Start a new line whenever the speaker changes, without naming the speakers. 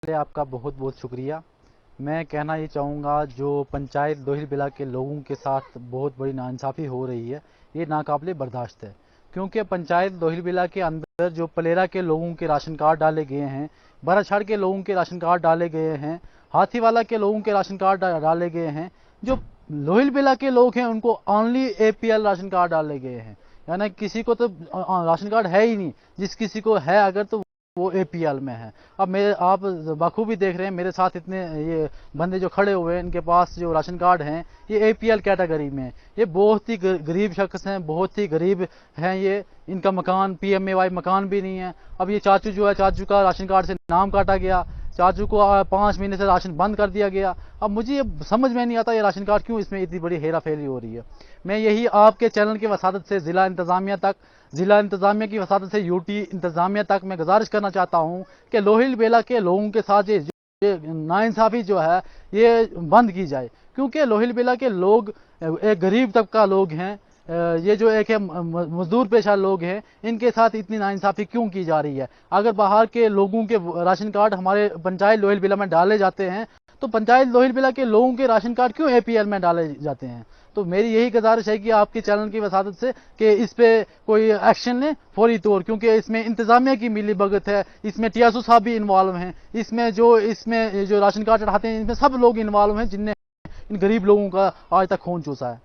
पहले आपका बहुत बहुत शुक्रिया। मैं कहना ये चाहूँगा जो पंचायत लोहिल बिला के लोगों के साथ बहुत बड़ी नाइंसाफ़ी हो रही है, ये नाकाबिले बर्दाश्त है। क्योंकि पंचायत लोहिल बिला के अंदर जो पलेरा के लोगों के राशन कार्ड डाले गए हैं, बराछड़ के लोगों के राशन कार्ड डाले गए हैं, हाथीवाला के लोगों के राशन कार्ड डाले गए हैं, जो लोहिल बिला के लोग हैं उनको ओनली APL राशन कार्ड डाले गए हैं। यानी किसी को तो राशन कार्ड है ही नहीं, जिस किसी को है अगर तो वो APL में है। अब मेरे आप बखूबी देख रहे हैं मेरे साथ इतने ये बंदे जो खड़े हुए हैं, इनके पास जो राशन कार्ड हैं ये APL कैटेगरी में। ये बहुत ही गरीब शख्स हैं, बहुत ही गरीब हैं ये। इनका मकान PMAY मकान भी नहीं है। अब ये चाचू जो है, चाचू का राशन कार्ड से नाम काटा गया, चाचू को 5 महीने से राशन बंद कर दिया गया। अब मुझे ये समझ में नहीं आता ये राशन कार्ड क्यों इसमें इतनी बड़ी हेरा फेरी हो रही है। मैं यही आपके चैनल की वसादत से ज़िला इंतज़ामिया की वसादत से UT इंतज़ामिया तक मैं गुजारिश करना चाहता हूँ कि लोहिल बेला के लोगों के साथ ये नाइंसाफ़ी जो है ये बंद की जाए। क्योंकि लोहिल बेला के लोग एक गरीब तबका लोग हैं, ये जो एक है मजदूर पेशा लोग हैं, इनके साथ इतनी नाइंसाफ़ी क्यों की जा रही है। अगर बाहर के लोगों के राशन कार्ड हमारे पंचायत लोहिल बिला में डाले जाते हैं तो पंचायत लोहिल बिला के लोगों के राशन कार्ड क्यों APL में डाले जाते हैं। तो मेरी यही गुजारिश है कि आपके चैनल की वसादत से कि इस पे कोई एक्शन लें फौरी तौर, क्योंकि इसमें इंतज़ामिया की मिली भगत है, इसमें टियासू साहब भी इन्वॉल्व हैं, इसमें जो राशन कार्ड चढ़ाते हैं इसमें सब लोग इन्वॉल्व हैं जिनने इन गरीब लोगों का आज तक खून चूसा है।